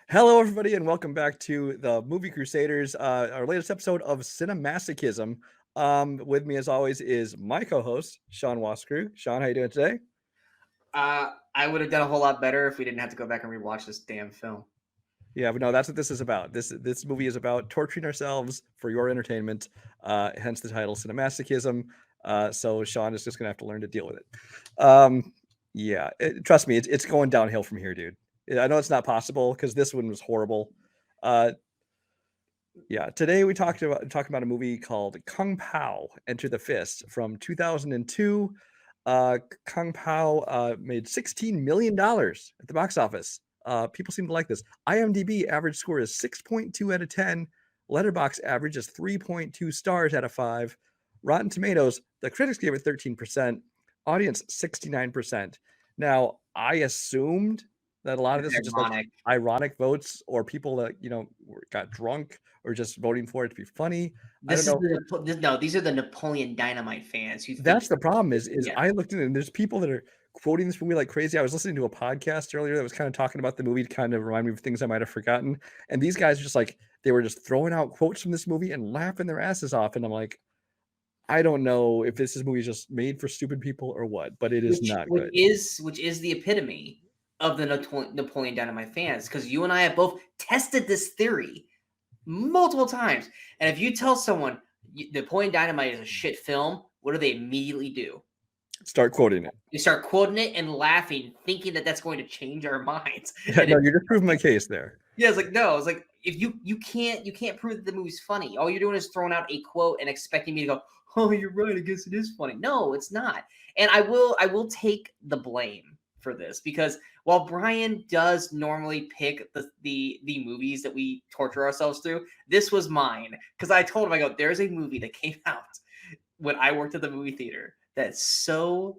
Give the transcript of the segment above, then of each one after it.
Hello, everybody, and welcome back to the Movie Crusaders, our latest episode of CineMasochism. With me, as always, is my co-host, Sean Waskrew. Sean, how you doing today? I would have done a whole lot better if we didn't have to go back and rewatch this damn film. Yeah, but no, that's what this is about. This movie is about torturing ourselves for your entertainment, hence the title CineMasochism. So Sean is just gonna have to learn to deal with it. Yeah, trust me, it's going downhill from here, dude. I know it's not possible because this one was horrible. Uh, Yeah, today we talked about a movie called Kung Pao: Enter the Fist from 2002. Kung Pao made $16 million at the box office. People seem to like this. IMDb average score is 6.2 out of 10. Letterboxd average is 3.2 stars out of 5. Rotten Tomatoes, the critics gave it 13%, audience 69%. Now, I assumed that a lot of this was just like Ironic. ironic votes or people that got drunk or just voting for it to be funny. I don't know. These are the Napoleon Dynamite fans who think That's the problem is yeah. I looked at it and there's people that are quoting this movie like crazy. I was listening to a podcast earlier that was kind of talking about the movie to kind of remind me of things I might have forgotten. And these guys just like they were just throwing out quotes from this movie and laughing their asses off. And I'm like, I don't know if this movie is just made for stupid people or what, but it is which not which good. is which is the epitome of the Napoleon Dynamite fans, because you and I have both tested this theory multiple times. And if you tell someone Napoleon Dynamite is a shit film, what do they immediately do? Start quoting it. They start quoting it and laughing, thinking that that's going to change our minds. Yeah, And no, you're just proving my case there. yeah, it's like no, it's like if you can't prove that the movie's funny. All you're doing is throwing out a quote and expecting me to go, "Oh, you're right. I guess it is funny." No, it's not. And I will take the blame for this, because while Brian does normally pick the movies that we torture ourselves through, this was mine, because I told him, I go, "There's a movie that came out when I worked at the movie theater that's so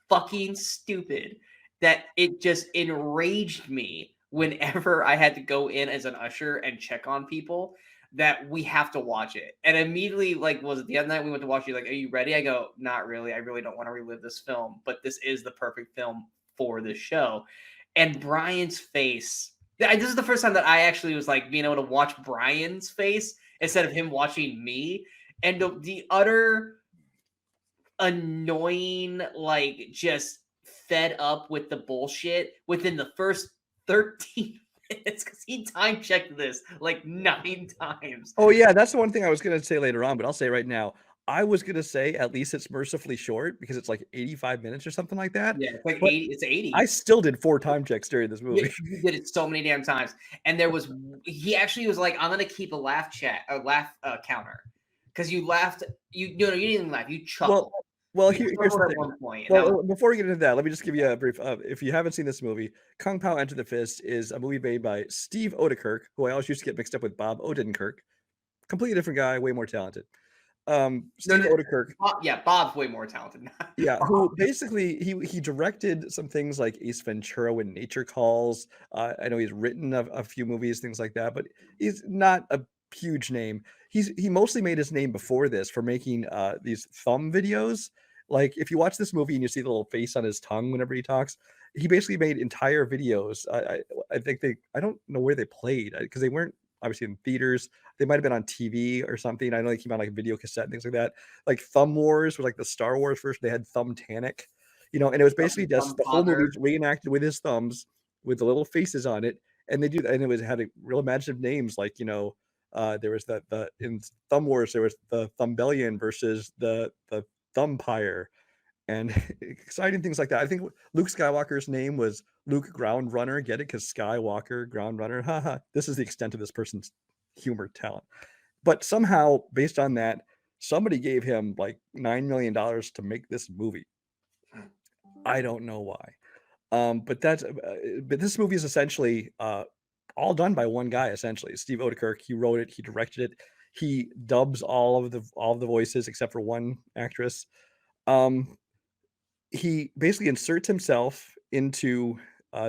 fucking stupid that it just enraged me whenever I had to go in as an usher and check on people, that we have to watch it." And immediately, like, was it the other night we went to watch it? Like, "Are you ready?" I go, "Not really. I really don't want to relive this film, but this is the perfect film for this show." And Brian's face. This is the first time that I actually was like being able to watch Brian's face instead of him watching me. And the utter annoying, like, just fed up with the bullshit within the first 13 minutes, because he time checked this like 9 times. Oh yeah, that's the one thing I was gonna say later on, but I'll say right now. I was gonna say at least it's mercifully short because it's like 85 minutes or something like that. Yeah, it's like But 80. It's 80. I still did 4 time checks during this Yeah, movie. you did it so many damn times. And he actually was like, "I'm gonna keep a laugh counter." Because you laughed, no, you didn't laugh, you Well chuckled. well, You here's the chuckled at thing. one point, and that was Well, before we get into that, let me just give you a brief, if you haven't seen this movie, Kung Pao: Enter the Fist is a movie made by Steve Odenkirk, who I always used to get mixed up with Bob Odenkirk. Completely different guy, way more talented. no, Steve no, Odenkirk, yeah, Bob's way more talented. yeah, who basically he directed some things like Ace Ventura: When Nature Calls. I know he's written a few movies, things like that, but he's not a huge name. He mostly made his name before this for making these thumb videos. Like if you watch this movie and you see the little face on his tongue whenever he talks, he basically made entire videos. I think I don't know where they played because they weren't obviously in theaters. They might have been on TV or something. I know they came out like video cassette and things like that. Like Thumb Wars was like the Star Wars version. They had Thumbtanic, and it was basically just the whole movie Father. reenacted with his thumbs with the little faces on it. And they do that, and it had a real imaginative names like there was the in Thumb Wars there was the Thumbellion versus the Thumpire and exciting things like that. I think Luke Skywalker's name was Luke Ground Runner. Get it? Because Skywalker Ground Runner. Haha. This is the extent of this person's humor talent. But somehow, based on that, somebody gave him like $9 million to make this movie. I don't know why. But this movie is essentially all done by one guy. Essentially, Steve Odenkirk. He wrote it. He directed it. He dubs all of the voices except for one actress. Um, he basically inserts himself into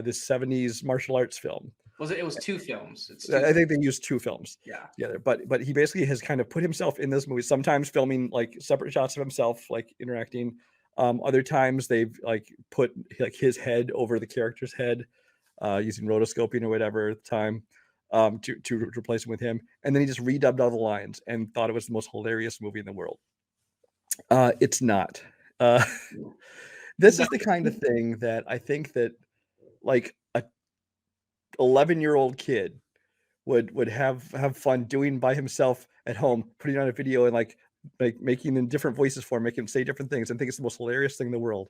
this 70s martial arts film. It was two films. It's I two. think they used two films Yeah. together, but he basically has kind of put himself in this movie. Sometimes filming like separate shots of himself, like interacting. Other times they've like put like his head over the character's head. using rotoscoping or whatever at the time, to replace him with him. And then he just redubbed all the lines and thought it was the most hilarious movie in the world. It's not. Uh, this No. is the kind of thing that I think that like a 11-year-old kid would have fun doing by himself at home, putting on a video and like making in different voices for him, making him say different things, and think it's the most hilarious thing in the world.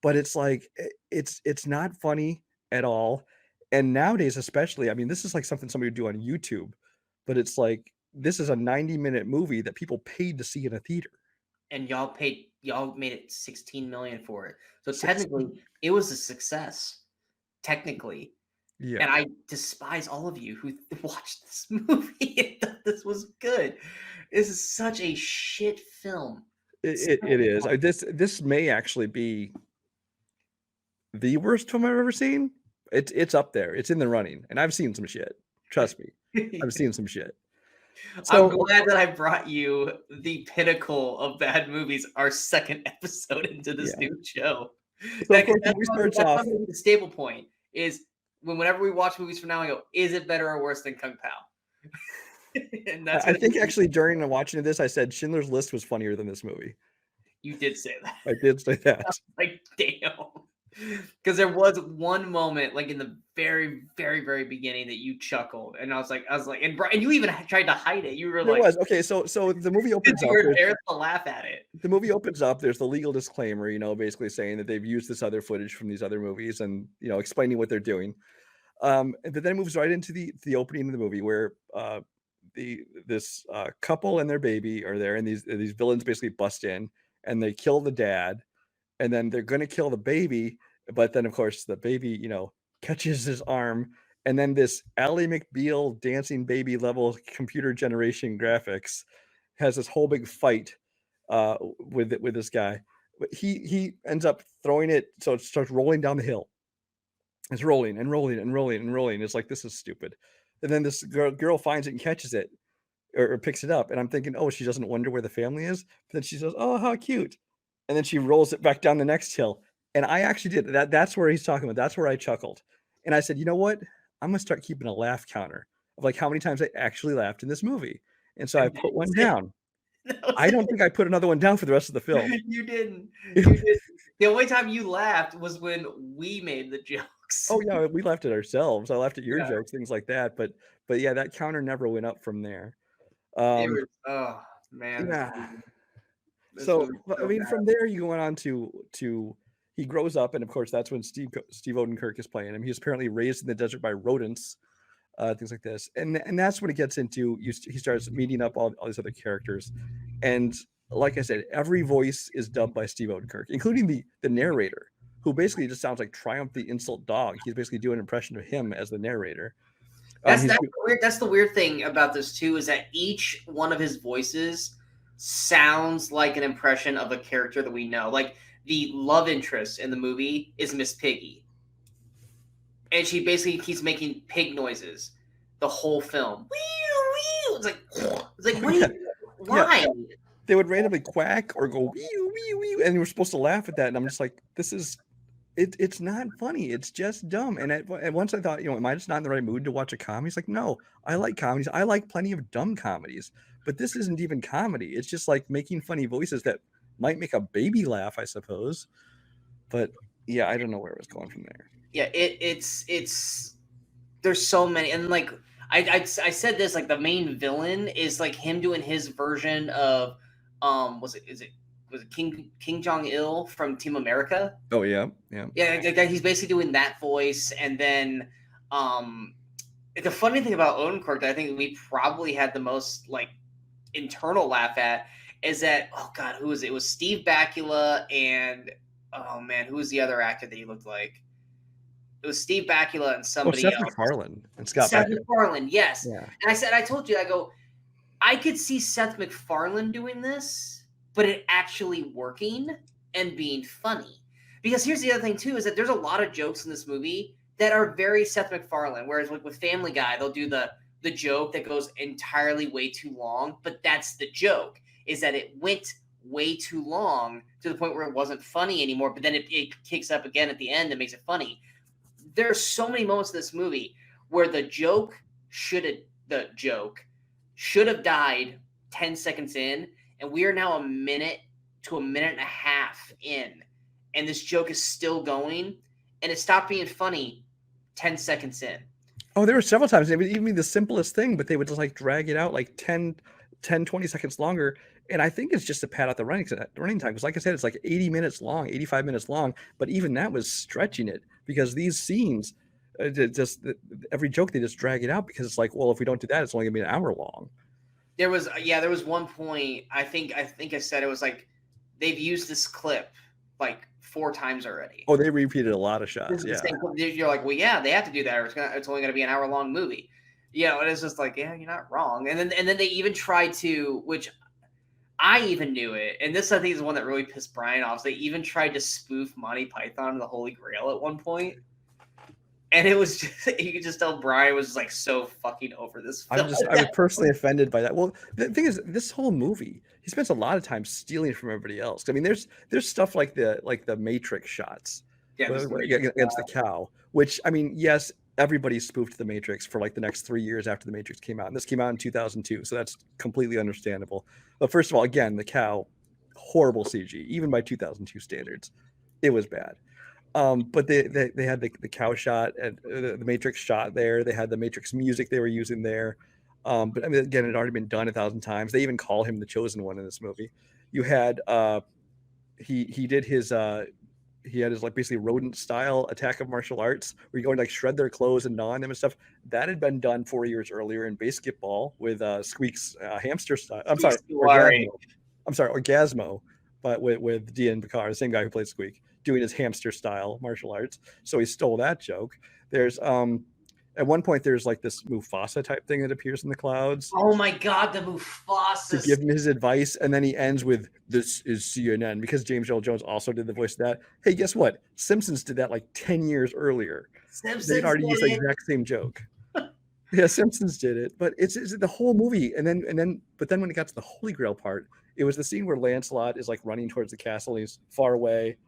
But it's like it's not funny at all. And nowadays, especially, I mean, this is like something somebody would do on YouTube, but it's like this is a 90-minute movie that people paid to see in a theater. And y'all made it 16 million for it. So 16. technically, it was a success. Technically. Yeah. And I despise all of you who watched this movie and thought this was good. This is such a shit film. It is. This may actually be the worst film I've ever seen. It's up there. It's in the running, and I've seen some shit. Trust me, I've seen some shit. So I'm glad that I brought you the pinnacle of bad movies, our second episode into this new show. So of course, the movie starts off. The stable point is whenever we watch movies from now, I go, is it better or worse than Kung Pao? And I think actually during the watching of this, I said Schindler's List was funnier than this movie. You did say that. I did say that. Like, damn. Because there was one moment, like in the very, very, very beginning, that you chuckled, and I was like, and you even tried to hide it. You were like, it was okay. So the movie opens up. You were there to laugh at it. The movie opens up. There's the legal disclaimer, basically saying that they've used this other footage from these other movies, and explaining what they're doing. But then it moves right into the opening of the movie where this couple and their baby are there, and these villains basically bust in and they kill the dad, and then they're going to kill the baby, but then of course the baby catches his arm, and then this Ally McBeal dancing baby level computer generation graphics has this whole big fight with this guy. But he ends up throwing it, so it starts rolling down the hill. It's rolling and rolling and rolling and rolling. It's like, this is stupid. And then this girl finds it and catches it, or picks it up. And I'm thinking, oh, she doesn't wonder where the family is. But then she says, oh, how cute. And then she rolls it back down the next hill. And I actually did that. That's where he's talking about. That's where I chuckled. And I said, you know what? I'm going to start keeping a laugh counter of like how many times I actually laughed in this movie. And so I put one down. I don't think I put another one down for the rest of the film. You didn't. You didn't. The only time you laughed was when we made the jokes. Oh yeah, we laughed at ourselves. I laughed at your jokes, things like that. But yeah, that counter never went up from there. Oh man. Yeah. So I mean, from there you go on to he grows up, and of course that's when Steve Odenkirk is playing him. He's apparently raised in the desert by rodents, things like this, and that's when it gets into he starts meeting up all these other characters, and like I said, every voice is dubbed by Steve Odenkirk, including the narrator, who basically just sounds like Triumph the Insult Dog. He's basically doing an impression of him as the narrator. That's the weird thing about this too, is that each one of his voices sounds like an impression of a character that we know. Like the love interest in the movie is Miss Piggy, and she basically keeps making pig noises the whole film. It's like why? Yeah. They would randomly quack or go wee wee wee, and we're supposed to laugh at that. And I'm just like, this is it's not funny. It's just dumb. And once I thought, am I just not in the right mood to watch a comedy? It's like, no, I like comedies. I like plenty of dumb comedies, but this isn't even comedy. It's just like making funny voices that might make a baby laugh, I suppose. But yeah, I don't know where it was going from there. Yeah, it's there's so many, and like I said this, like the main villain is like him doing his version of was it King Jong-il from Team America? Oh yeah. He's basically doing that voice, and then the funny thing about Odenkirk that I think we probably had the most like internal laugh at is that, oh god, who was it? It was Steve Bakula, and oh man, who was the other actor that he looked like? It was Steve Bakula and somebody Seth else. MacFarlane and Scott Seth Bakula. MacFarlane, yes. Yeah. And I told you, I go, I could see Seth MacFarlane doing this, but it actually working and being funny. Because here's the other thing too, is that there's a lot of jokes in this movie that are very Seth MacFarlane. Whereas like with Family Guy, they'll do the joke that goes entirely way too long, but that's the joke, is that it went way too long to the point where it wasn't funny anymore, but then it kicks up again at the end and makes it funny. there are so many moments in this movie where the joke should have died 10 seconds in, and we are now a minute to a minute and a half in, and this joke is still going, and it stopped being funny 10 seconds in. Oh, there were several times. It would even be the simplest thing, but they would just like drag it out like 20 seconds longer. And I think it's just to pad out the running time. Because like I said, it's like 80 minutes long, 85 minutes long. But even that was stretching it because these scenes, every joke, they just drag it out because it's like, well, if we don't do that, it's only gonna be an hour long. There was one point, I think I said it was like, they've used this clip like 4 times already. Oh, they repeated a lot of shots. Yeah. You're like, well, yeah, they have to do that, or it's only going to be an hour-long movie. And it's just like, yeah, you're not wrong. And then they even tried to, which I even knew it, and this I think is one that really pissed Brian off. They even tried to spoof Monty Python and the Holy Grail at one point. And it was just, you could just tell Brian was just like so fucking over this film. I was personally offended by that. Well, the thing is, this whole movie, he spends a lot of time stealing from everybody else. I mean, there's stuff like the Matrix shots against the cow, which, I mean, yes, everybody spoofed the Matrix for like the next 3 years after the Matrix came out. And this came out in 2002, so that's completely understandable. But first of all, again, the cow, horrible CG, even by 2002 standards, it was bad. But they had the cow shot and the Matrix shot there. They had the Matrix music they were using there. But I mean, again, it had already been done 1,000 times. They even call him the chosen one in this movie. You had he did his he had his like basically rodent style attack of martial arts where you go and like shred their clothes and gnaw on them and stuff. That had been done 4 years earlier in Basketball with Squeak's hamster style. I'm sorry, Orgasmo, but with Dean Baccar, the same guy who played Squeak, doing his hamster style martial arts. So he stole that joke. There's at one point there's like this Mufasa type thing that appears in the clouds. Oh my god, the Mufasa! To give him his advice, and then he ends with "This is CNN" because James Earl Jones also did the voice of that. Hey, guess what? Simpsons did that like 10 years earlier. They'd already used the exact same joke. Yeah, Simpsons did it, but it's the whole movie. But then when it got to the Holy Grail part, it was the scene where Lancelot is like running towards the castle. He's far away,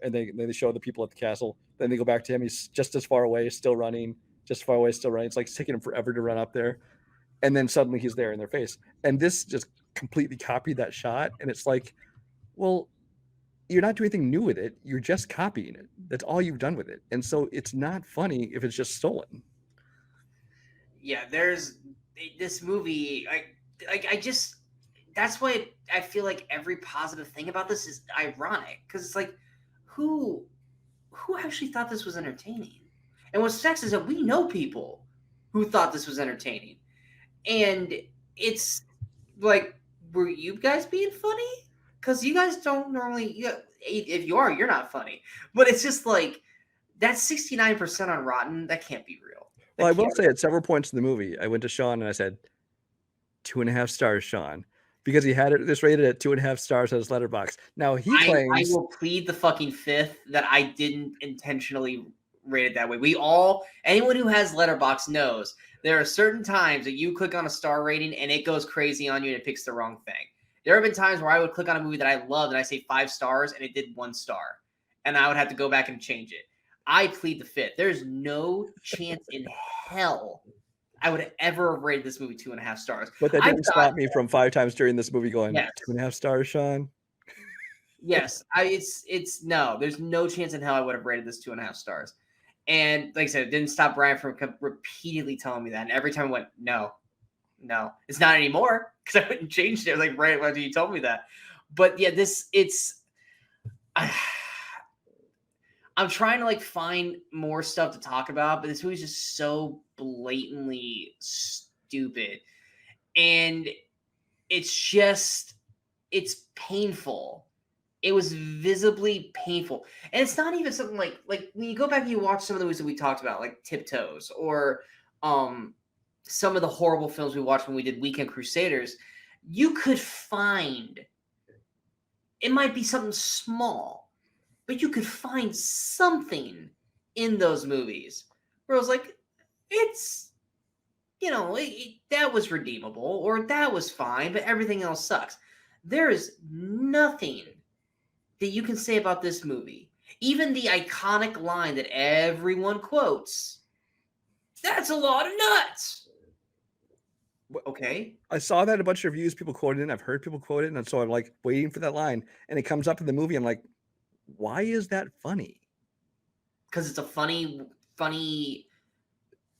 and then they show the people at the castle. Then they go back to him. He's just as far away, still running. Just far away, still running. It's like it's taking him forever to run up there. And then suddenly he's there in their face. And this just completely copied that shot. And it's like, well, you're not doing anything new with it. You're just copying it. That's all you've done with it. And so it's not funny if it's just stolen. Yeah, there's this movie. I just, that's why I feel like every positive thing about this is ironic. Because it's like, who actually thought this was entertaining? And what's next is that we know people who thought this was entertaining. And it's like, were you guys being funny? Because you guys don't normally, if you are, you're not funny. But it's just like, that's 69% on Rotten. That can't be real. Well, I will say at several points in the movie, I went to Sean and I said, 2.5 stars, Sean. Because he had this rated at 2.5 stars on his Letterboxd. Now, he claims... I will plead the fucking fifth that I didn't intentionally rated that way. Anyone who has Letterboxd knows there are certain times that you click on a star rating and it goes crazy on you and it picks the wrong thing. There have been times where I would click on a movie that I loved and I say 5 stars and it did 1 star, and I would have to go back and change it. I plead the fifth. There's no chance in hell I would have ever rated this movie 2.5 stars. But that didn't stop me from 5 times during this movie going, yes. 2.5 stars, Sean. Yes, it's no. There's no chance in hell I would have rated this 2.5 stars. And like I said, it didn't stop Brian from repeatedly telling me that. And every time I went, no, it's not anymore, because I wouldn't change it. I was like, Brian, why did you tell me that? But yeah, I'm trying to like find more stuff to talk about, but this movie's just so blatantly stupid. And it's painful. It was visibly painful. And it's not even something like when you go back and you watch some of the movies that we talked about, like Tiptoes, or some of the horrible films we watched when we did Weekend Crusaders, you could find, it might be something small, but you could find something in those movies where it was like, it's, that was redeemable, or that was fine, but everything else sucks. There is nothing that you can say about this movie. Even the iconic line that everyone quotes, "That's a lot of nuts." Okay. I saw that a bunch of reviews, people quoted it. I've heard people quote it, and so I'm like waiting for that line, and it comes up in the movie. I'm like, why is that funny? Because it's a funny,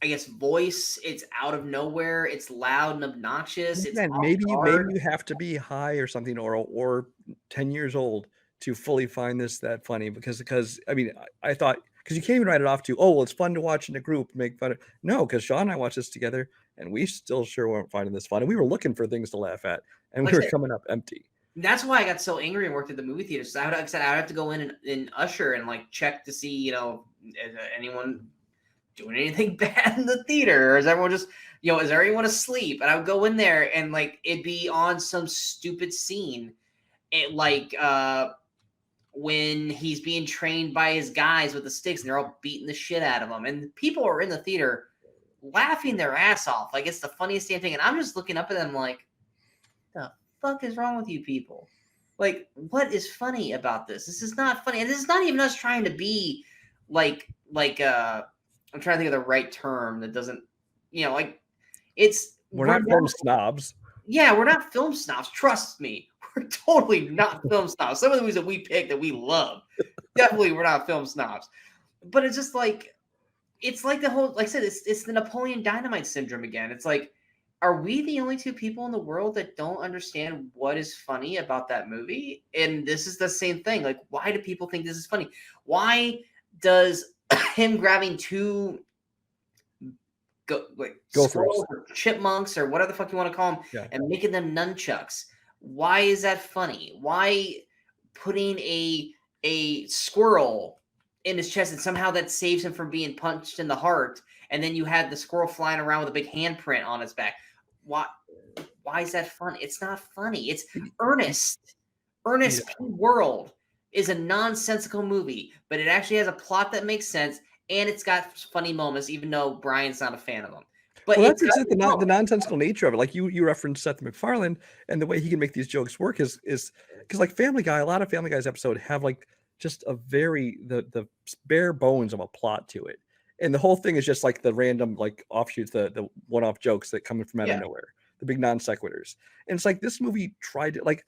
I guess, voice. It's out of nowhere. It's loud and obnoxious. It's And off maybe guard. you have to be high or something, or 10 years old to fully find this that funny, because I mean I thought, because you can't even write it off to, oh well, it's fun to watch in a group, make fun of. No, because Sean and I watched this together, and we still sure weren't finding this fun, and we were looking for things to laugh at, and we Like I were said, coming up empty. that's why I got so angry and worked at the movie theater. So I would have to go in and usher and like check to see, is anyone doing anything bad in the theater, or is everyone just, is everyone asleep? And I would go in there and like it'd be on some stupid scene, like when he's being trained by his guys with the sticks and they're all beating the shit out of him, and people are in the theater laughing their ass off like it's the funniest damn thing, and I'm just looking up at them like, the fuck is wrong with you people? Like, what is funny about this? This is not funny, and this is not even us trying to be like I'm trying to think of the right term that doesn't, like, it's We're not film snobs. Yeah, we're not film snobs. Trust me, we're totally not film snobs. Some of the movies that we pick that we love, definitely we're not film snobs. But it's just like, it's like the whole, like I said, it's the Napoleon Dynamite syndrome again. It's like, are we the only two people in the world that don't understand what is funny about that movie? And this is the same thing. Like, why do people think this is funny? Why does him grabbing two squirrels or chipmunks or whatever the fuck you want to call them, Yeah. and making them nunchucks, why is that funny? Why putting a squirrel in his chest and somehow that saves him from being punched in the heart, and then you had the squirrel flying around with a big handprint on its back? Why is that funny? It's not funny. It's Ernest. Ernest P. World is a nonsensical movie, but it actually has a plot that makes sense, and it's got funny moments, even though Brian's not a fan of them. But well, that's the nonsensical nature of it. Like you referenced Seth MacFarlane, and the way he can make these jokes work is because like Family Guy, a lot of Family Guy's episode have like just a very the bare bones of a plot to it, and the whole thing is just like the random like offshoots, the one-off jokes that come from out of nowhere, the big non sequiturs. And it's like this movie tried to, like,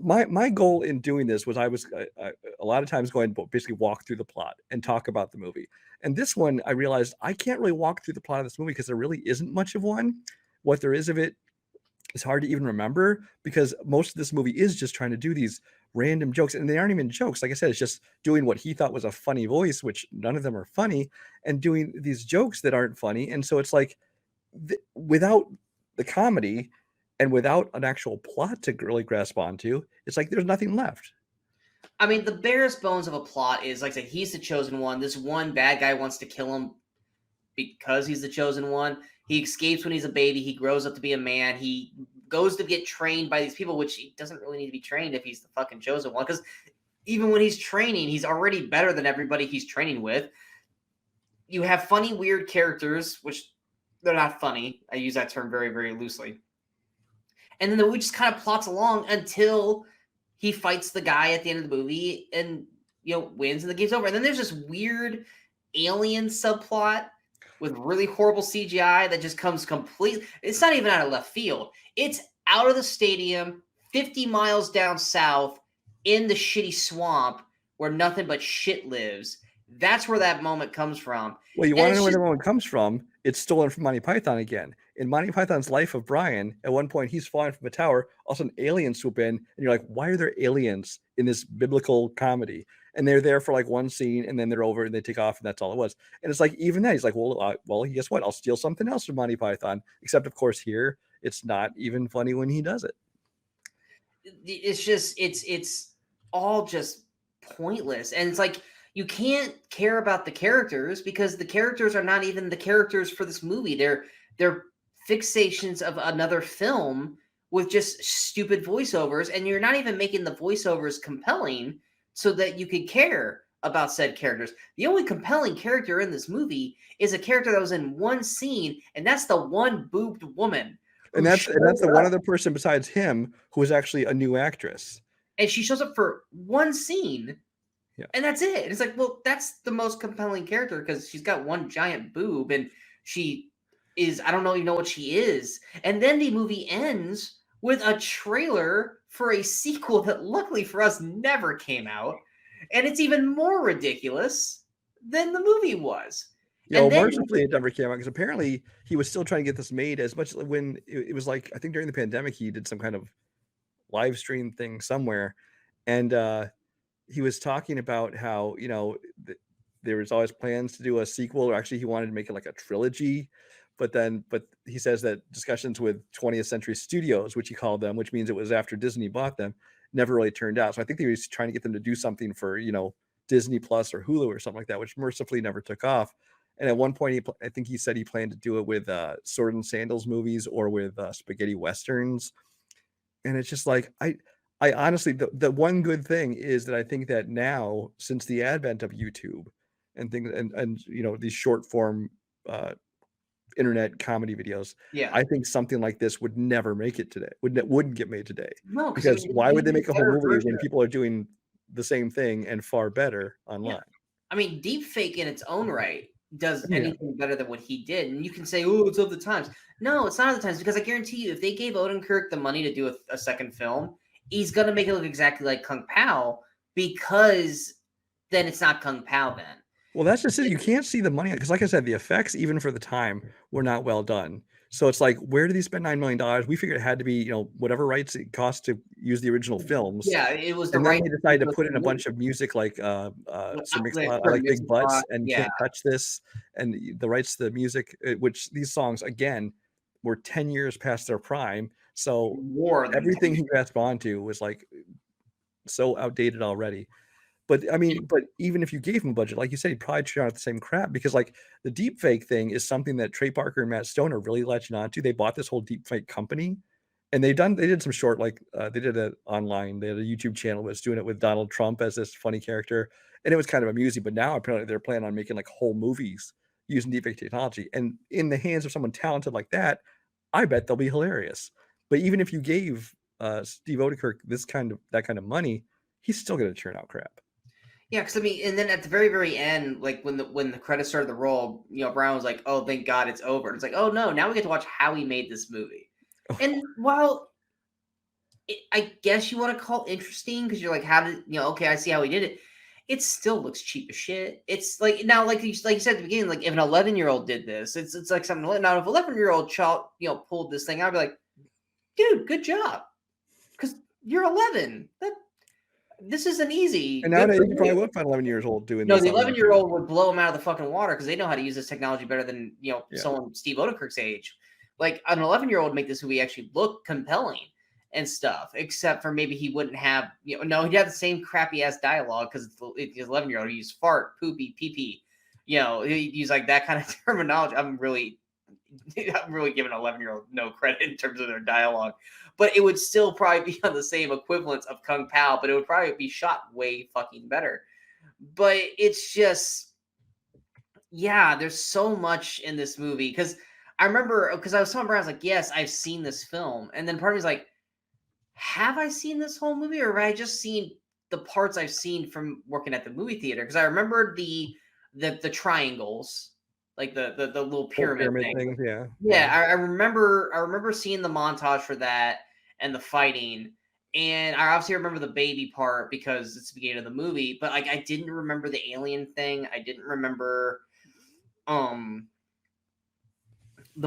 my goal in doing this was I was a lot of times going to basically walk through the plot and talk about the movie. And this one, I realized I can't really walk through the plot of this movie because there really isn't much of one. What there is of it is hard to even remember, because most of this movie is just trying to do these random jokes, and they aren't even jokes. Like I said, it's just doing what he thought was a funny voice, which none of them are funny, and doing these jokes that aren't funny. And so it's like, without the comedy and without an actual plot to really grasp onto, it's like there's nothing left. I mean, the barest bones of a plot is, like I said, he's the chosen one. This one bad guy wants to kill him because he's the chosen one. He escapes when he's a baby. He grows up to be a man. He goes to get trained by these people, which he doesn't really need to be trained if he's the fucking chosen one, because even when he's training, he's already better than everybody he's training with. You have funny, weird characters, which they're not funny. I use that term very, very loosely. And then the movie just kind of plots along until he fights the guy at the end of the movie and, wins, and the game's over. And then there's this weird alien subplot with really horrible CGI that just comes completely. It's not even out of left field. It's out of the stadium, 50 miles down south in the shitty swamp where nothing but shit lives. That's where that moment comes from. Well, you want to know where the moment comes from? It's stolen from Monty Python again. In Monty Python's Life of Brian, at one point he's falling from a tower, all of a sudden aliens swoop in, and you're like, why are there aliens in this biblical comedy? And they're there for like one scene, and then they're over and they take off, and that's all it was. And it's like, even then, he's like, well, guess what? I'll steal something else from Monty Python. Except, of course, here it's not even funny when he does it. It's just, it's all just pointless. And it's like, you can't care about the characters because the characters are not even the characters for this movie. They're fixations of another film with just stupid voiceovers, and you're not even making the voiceovers compelling so that you could care about said characters. The only compelling character in this movie is a character that was in one scene, and that's the one boobed woman. And that's the one other person besides him who is actually a new actress. And she shows up for one scene, Yeah. And that's it. It's like, well, that's the most compelling character because she's got one giant boob and she is, I don't know even know what she is. And then the movie ends with a trailer for a sequel that luckily for us never came out. And it's even more ridiculous than the movie was. You know, And then mercifully, it never came out because apparently he was still trying to get this made as much when it was like, I think during the pandemic, he did some kind of live stream thing somewhere. And he was talking about how, you know, there was always plans to do a sequel, or actually he wanted to make it like a trilogy. But he says that discussions with 20th Century Studios, which he called them, which means it was after Disney bought them, never really turned out. So I think he was trying to get them to do something for, you know, Disney Plus or Hulu or something like that, which mercifully never took off. And at one point, I think he said he planned to do it with Sword and Sandals movies or with spaghetti westerns. And it's just like, I honestly, the one good thing is that I think that now, since the advent of YouTube and things, and you know, these short form internet comedy videos, yeah. I think something like this would never make it today. Wouldn't get made today. No, because I Because mean, why you would they need make a a whole better movie version when of people are doing the same thing and far better yeah. online? I mean, deep fake in its own right does Yeah. anything better than what he did. And you can say, oh, it's of the times. No, it's not of the times because I guarantee you, if they gave Odenkirk the money to do a second film, he's going to make it look exactly like Kung Pao because then it's not Kung Pao then. Well, that's just it. You can't see the money because, like I said, the effects, even for the time, were not well done. So it's like, where did he spend $9 million? We figured it had to be, you know, whatever rights it cost to use the original films. Yeah, it was the And then right they decided to put in a bunch of music like Sir Mix-a-Lot, I like Big Butts and Yeah, Can't Touch This, and the rights to the music, which these songs again were 10 years past their prime. So more than everything he grasped onto was like so outdated already. But I mean, but even if you gave him a budget, like you said, he'd probably try out the same crap because like the deep fake thing is something that Trey Parker and Matt Stone are really latching on to. They bought this whole deep fake company and they did some short, like they did it online. They had a YouTube channel that was doing it with Donald Trump as this funny character. And it was kind of amusing, but now apparently they're planning on making like whole movies using deep fake technology. And in the hands of someone talented like that, I bet they'll be hilarious. But even if you gave Steve Odenkirk that kind of money, he's still going to churn out crap. Yeah, because I mean, and then at the very, very end, like when the credits started to roll, you know, Brown was like, "Oh, thank God, it's over." And it's like, "Oh no, now we get to watch how he made this movie." And while I guess you want to call it interesting because you're like, "How did you know?" Okay, I see how he did it. It still looks cheap as shit. It's like now, like you said at the beginning, like if an 11-year-old did this, it's like something. Now, if 11-year-old child, you know, pulled this thing out, I'd be like, "Dude, good job," because you're 11. This isn't easy. And Good nowadays, for you probably you. would find 11 years old doing No, this the on 11-year-old would blow them out of the fucking water because they know how to use this technology better than, you know, Yeah. someone Steve Odenkirk's age. Like an 11-year-old would make this movie actually look compelling and stuff, except for maybe he wouldn't have, you know, no, he'd have the same crappy ass dialogue because it's 11-year-old. He used fart, poopy, pee pee. You know, he'd use like that kind of terminology. I'm really giving an 11-year-old no credit in terms of their dialogue, but it would still probably be on the same equivalence of Kung Pao, but it would probably be shot way fucking better. But it's just, yeah, there's so much in this movie because I remember because I was telling Brian, I was like, yes, I've seen this film, and then part of me was like, have I seen this whole movie, or have I just seen the parts I've seen from working at the movie theater? Because I remember the triangles, like the little pyramid thing. things, yeah. Yeah, I remember seeing the montage for that and the fighting, and I obviously remember the baby part because it's the beginning of the movie. But like, I didn't remember the alien thing. I didn't remember the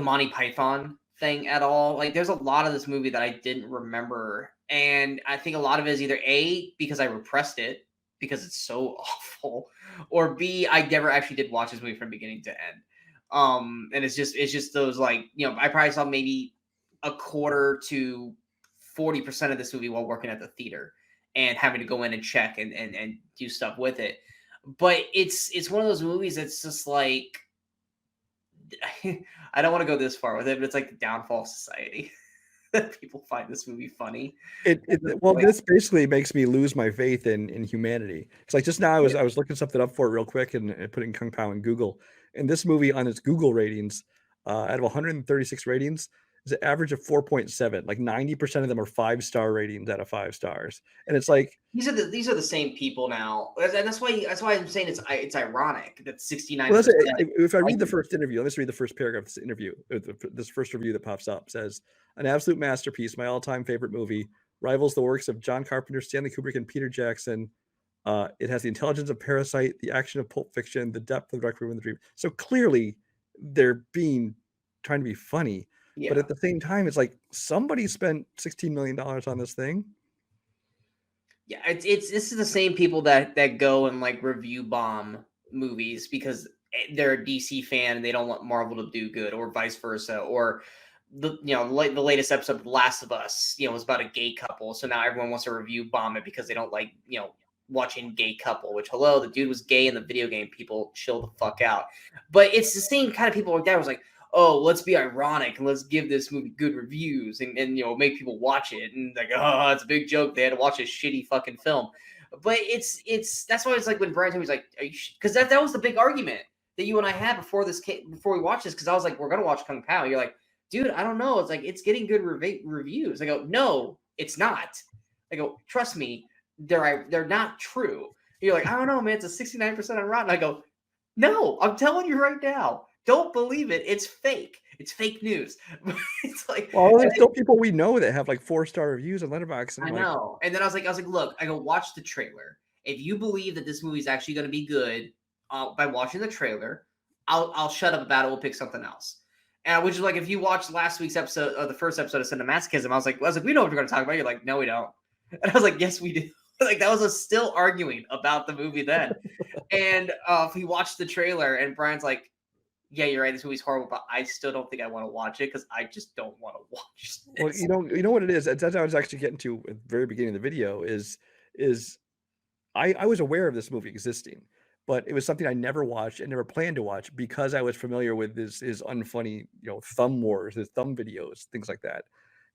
Monty Python thing at all. Like, there's a lot of this movie that I didn't remember, and I think a lot of it is either A, because I repressed it because it's so awful, or B, I never actually did watch this movie from beginning to end. And it's just those, like, you know, I probably saw maybe a quarter to 40% of this movie while working at the theater and having to go in and check and do stuff with it. But it's one of those movies that's just like, I don't want to go this far with it, but it's like the downfall of society. That people find this movie funny. Well, this basically makes me lose my faith in humanity. It's like just now I was looking something up for it real quick and putting Kung Pao in Google, and this movie on its Google ratings, out of 136 ratings, is an average of 4.7. Like 90% of them are 5-star ratings out of 5 stars. And it's like, these are the same people now, and that's why I'm saying it's ironic that 69%. well, if I read the first interview, let's read the first paragraph of this interview. This first review that pops up says, "An absolute masterpiece, my all-time favorite movie, rivals the works of John Carpenter, Stanley Kubrick, and Peter Jackson. It has the intelligence of Parasite, the action of Pulp Fiction, the depth of Dark Room and the Dream." So clearly, they're trying to be funny, but at the same time, it's like somebody spent $16 million on this thing. Yeah, this is the same people that go and like review bomb movies because they're a DC fan and they don't want Marvel to do good, or vice versa, or the latest episode of The Last of Us, was about a gay couple, so now everyone wants to review bomb it because they don't like watching gay couple. Which, hello, the dude was gay in the video game. People, chill the fuck out. But it's the same kind of people like that. Was like, oh, let's be ironic and let's give this movie good reviews and make people watch it, and like, oh, it's a big joke they had to watch a shitty fucking film. But it's that's why it's like when Brian told me, he's like, because that was the big argument that you and I had before we watched this, because I was like, we're gonna watch Kung Pao. You're like, dude, I don't know. It's like, it's getting good reviews. I go, no, it's not. I go, trust me, they're not true. You're like, I don't know, man. It's a 69% on Rotten. I go, no, I'm telling you right now. Don't believe it. It's fake. It's fake news. It's like, well, there's still people we know that have like 4-star reviews on Letterboxd. I know. And then I was like, look, I go, watch the trailer. If you believe that this movie is actually going to be good by watching the trailer, I'll shut up about it. We'll pick something else. And which is like, if you watched last week's episode, or the first episode of CineMasochism, I was like, we know what we're going to talk about. You're like, no, we don't. And I was like, yes, we do. Like, that was us still arguing about the movie then. And if we watched the trailer, and Brian's like, yeah, you're right, this movie's horrible, but I still don't think I want to watch it because I just don't want to watch this. Well, you know what it is? That's what I was actually getting to at the very beginning of the video is I was aware of this movie existing, but it was something I never watched and never planned to watch because I was familiar with his unfunny, thumb wars, his thumb videos, things like that.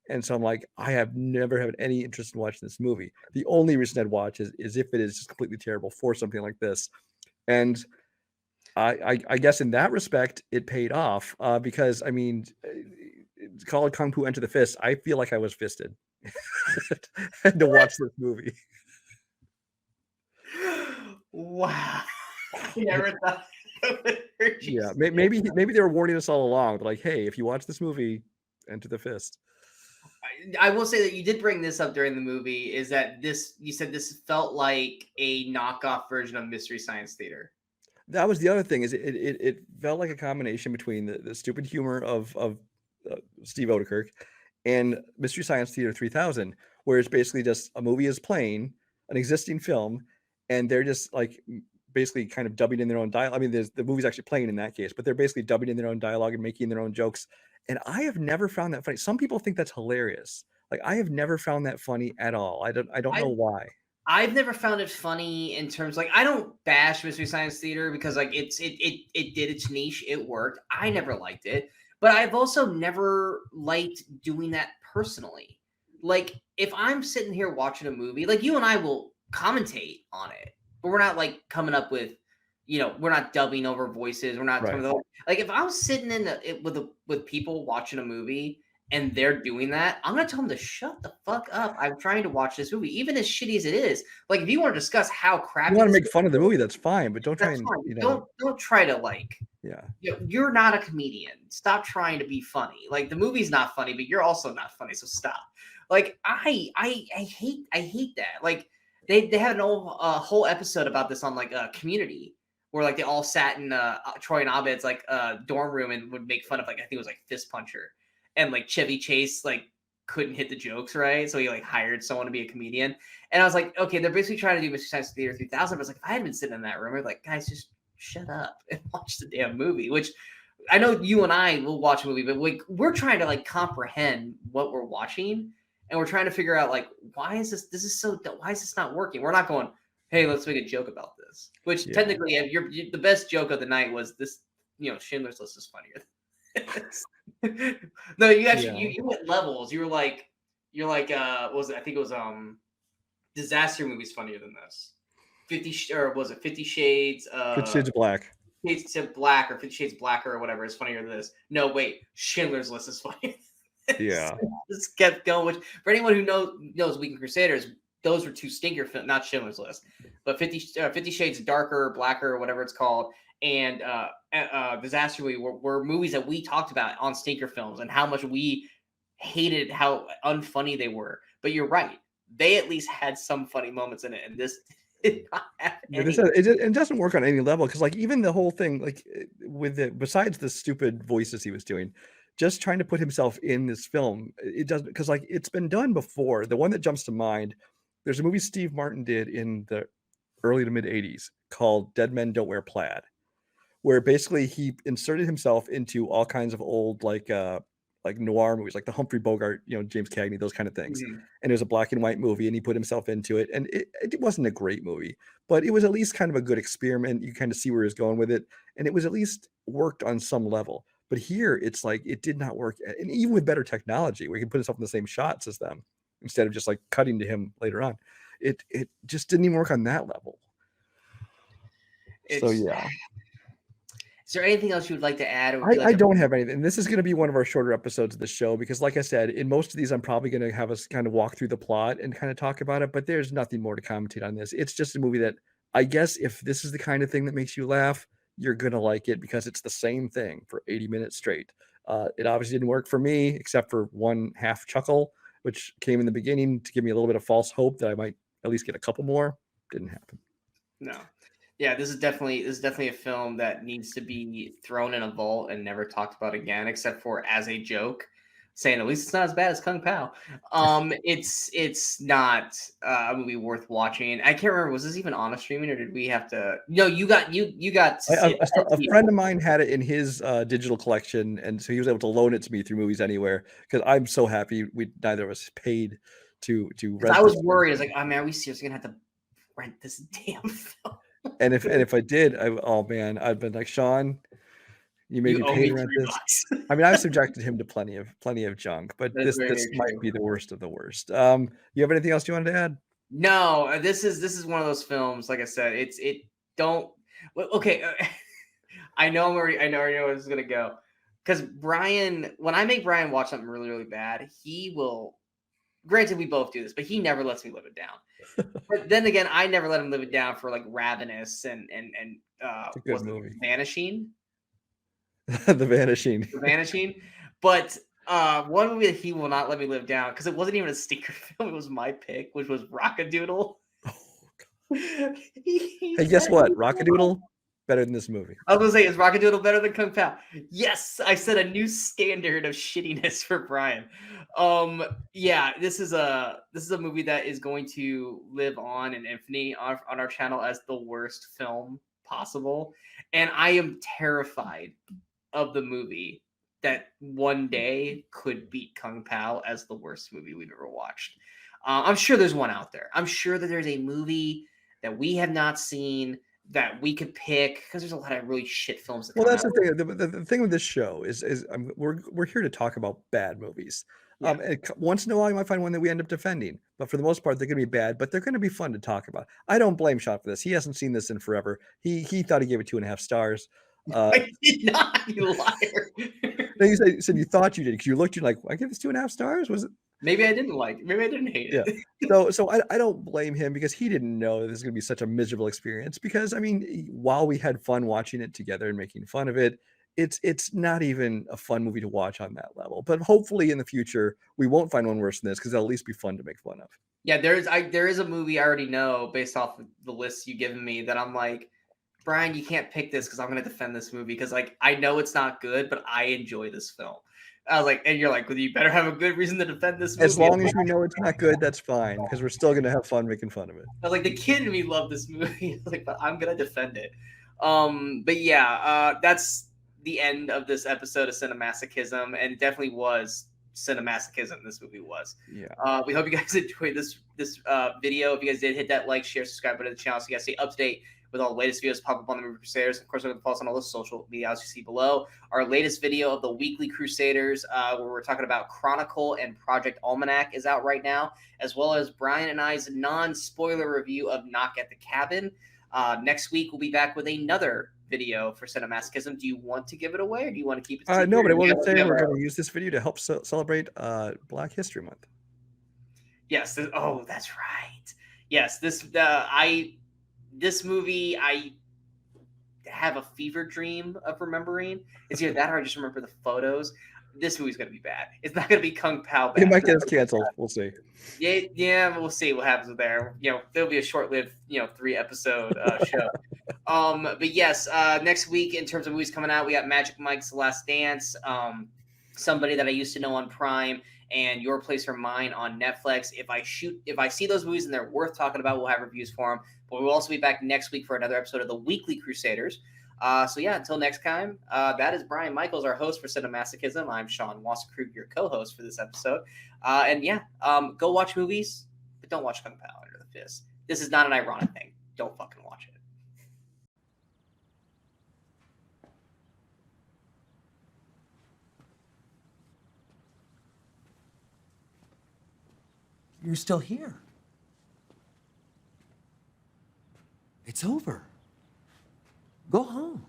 And so I'm like, I have never had any interest in watching this movie. The only reason I'd watch is if it is just completely terrible for something like this. And I guess in that respect, it paid off because, I mean, call it Kung Fu Enter the Fist. I feel like I was fisted to watch this movie. Wow. Never thought yeah, maybe they were warning us all along. They're like, hey, if you watch this movie, Enter the Fist. I will say that you did bring this up during the movie, is that you said this felt like a knockoff version of Mystery Science Theater. That was the other thing, is it felt like a combination between the stupid humor of Steve Odekirk and Mystery Science Theater 3000, where it's basically just a movie is playing an existing film, and they're just like basically kind of dubbing in their own dialogue. I mean, the movie's actually playing in that case, but they're basically dubbing in their own dialogue and making their own jokes. And I have never found that funny. Some people think that's hilarious. Like, I have never found that funny at all. I don't know why. I've never found it funny in terms, like, I don't bash Mystery Science Theater because, like, it did its niche. It worked. I never liked it. But I've also never liked doing that personally. Like, if I'm sitting here watching a movie, like, you and I will commentate on it, but we're not, like, coming up with, we're not dubbing over voices. We're not right. Like, if I was sitting with people watching a movie and they're doing that, I'm gonna tell them to shut the fuck up. I'm trying to watch this movie, even as shitty as it is. Like, if you want to discuss how crappy, you want to make fun of the movie, that's fine, but don't try and don't try to, like, yeah. You're not a comedian. Stop trying to be funny. Like, the movie's not funny, but you're also not funny. So stop. Like, I hate that. Like, they had a whole episode about this on, like, Community, where, like, they all sat in Troy and Abed's, like, dorm room and would make fun of, like, I think it was, like, Fist Puncher, and, like, Chevy Chase, like, couldn't hit the jokes right, so he, like, hired someone to be a comedian. And I was like, okay, they're basically trying to do Mystery Science Theater 3000. But I was like, if I had been sitting in that room, I'd be like, guys, just shut up and watch the damn movie. Which, I know you and I will watch a movie, but, like, we're trying to, like, comprehend what we're watching, and we're trying to figure out, like, why is this not working? We're not going, hey, let's make a joke about this. Which, technically, the best joke of the night was this, Schindler's List is funnier. No, you actually you went levels. You're like what was it? I think it was disaster movies funnier than this. 50 Shades of Black. 50 Shades Black, or 50 Shades Blacker, or whatever, is funnier than this. No, wait, Schindler's List is funnier. Yeah. Just kept going. Which for anyone who knows Weekend Crusaders, those were two stinker films, not Schindler's List, but 50 Shades Darker, Blacker, whatever it's called, and Disaster Movie were movies that we talked about on stinker films and how much we hated how unfunny they were. But you're right, they at least had some funny moments in it, and this did not have Yeah, any. it doesn't work on any level because, like, even the whole thing, like, with it, besides the stupid voices he was doing, just trying to put himself in this film, it doesn't, because, like, it's been done before. The one that jumps to mind, there's a movie Steve Martin did in the early to mid '80s called Dead Men Don't Wear Plaid, where basically he inserted himself into all kinds of old like noir movies, like the Humphrey Bogart, James Cagney, those kind of things. Mhm. And it was a black and white movie, and he put himself into it. And it wasn't a great movie, but it was at least kind of a good experiment. You kind of see where he's going with it, and it was at least worked on some level. But here, it's like it did not work, and even with better technology, where he can put himself in the same shots as them instead of just like cutting to him later on. It just didn't even work on that level. So It's. yeah. Is there anything else you would like to add? Or would you I like to? don't have anything. This is going to be one of our shorter episodes of the show because, like I said, in most of these, I'm probably going to have us kind of walk through the plot and kind of talk about it. But there's nothing more to commentate on this. It's just a movie that I guess if this is the kind of thing that makes you laugh, you're going to like it because it's the same thing for 80 minutes straight. It obviously didn't work for me, except for one half chuckle, which came in the beginning to give me a little bit of false hope that I might at least get a couple more. Didn't happen. No. Yeah, this is definitely a film that needs to be thrown in a vault and never talked about again, except for as a joke, saying at least it's not as bad as Kung Pao. It's not a movie worth watching. I can't remember, was this even on a streaming or did we have to? No, you got to see it. A friend of mine had it in his digital collection, and so he was able to loan it to me through Movies Anywhere. Because I'm so happy we neither of us paid to rent. I was this. worried. I was like, oh man, are we seriously gonna have to rent this damn film? And if I did, oh man, I'd been like, Sean, you made You me owe pay me to rent this. $3. I mean, I've subjected him to plenty of junk, but That's this very, very might true. be the worst of the worst. You have anything else you wanted to add? No, this is one of those films. Like I said, it don't. Okay, I know I know where this is gonna go. Because Brian, when I make Brian watch something really, really bad, he will. Granted, we both do this, but he never lets me live it down. But then again, I never let him live it down for like Ravenous and It's a good was it movie. Vanishing? The Vanishing. The Vanishing. But one movie that he will not let me live down because it wasn't even a stinker film. It was my pick, which was Rockadoodle. Hey, guess what? Rockadoodle better than this movie. I was gonna say, is Rockadoodle better than Kung Pao? Yes, I set a new standard of shittiness for Brian. Yeah, this is a movie that is going to live on in infamy on our channel as the worst film possible, and I am terrified of the movie that one day could beat Kung Pao as the worst movie we've ever watched. I'm sure there's one out there. I'm sure that there's a movie that we have not seen that we could pick because there's a lot of really shit films. That Well, come that's out. the thing. The thing with this show is we're here to talk about bad movies. Yeah. And once in a while, you might find one that we end up defending, but for the most part, they're going to be bad. But they're going to be fun to talk about. I don't blame Sean for this. He hasn't seen this in forever. He thought he gave it 2.5 stars. I did not, you liar. No, you said you thought you did because you looked. You're like, I give this 2.5 stars. Was it? Maybe I didn't like it. Maybe I didn't hate it. Yeah. So I don't blame him because he didn't know this is going to be such a miserable experience. Because I mean, while we had fun watching it together and making fun of it, it's not even a fun movie to watch on that level. But hopefully in the future we won't find one worse than this because it'll at least be fun to make fun of. Yeah, there is a movie I already know based off of the list you given me that I'm like, Brian, you can't pick this because I'm going to defend this movie because like I know it's not good, but I enjoy this film. I was like, and you're like, well, you better have a good reason to defend this movie. As long as we know it's not good, that's fine because we're still going to have fun making fun of it. I was like, the kid in me loved this movie. I was like, but I'm going to defend it. But yeah, that's the end of this episode of CineMasochism, and it definitely was CineMasochism. This movie was. Yeah. We hope you guys enjoyed this video. If you guys did, hit that like, share, subscribe button to the channel so you guys stay up to date with all the latest videos pop up on the Movie Crusaders. Of course, we're going to follow us on all the social media you see below. Our latest video of the Weekly Crusaders, where we're talking about Chronicle and Project Almanac, is out right now, as well as Brian and I's non-spoiler review of Knock at the Cabin. Next week we'll be back with another video for CineMasochism. Do you want to give it away, or do you want to keep it secret? No, but I will Yeah, say yeah, we're right. going to use this video to help celebrate Black History Month. Yes. Oh, that's right. Yes. This movie I have a fever dream of remembering. It's either that or I just remember the photos. This movie's gonna be bad. It's not gonna be Kung Pao bad. It might get us canceled. We'll see. Yeah, we'll see what happens there. There'll be a short-lived, 3-episode show. But yes, next week in terms of movies coming out, we got Magic Mike's Last Dance, Somebody That I Used to Know on Prime, and Your Place or Mine on Netflix. If I see those movies and they're worth talking about, we'll have reviews for them. But we'll also be back next week for another episode of the Weekly Crusaders. So yeah, until next time, that is Brian Michaels, our host for CineMasochism. I'm Sean Wasserkrug, your co-host for this episode. And yeah, go watch movies, but don't watch Kung Pao Under the Fist. This is not an ironic thing. Don't fucking watch it. You're still here. It's over. Go home.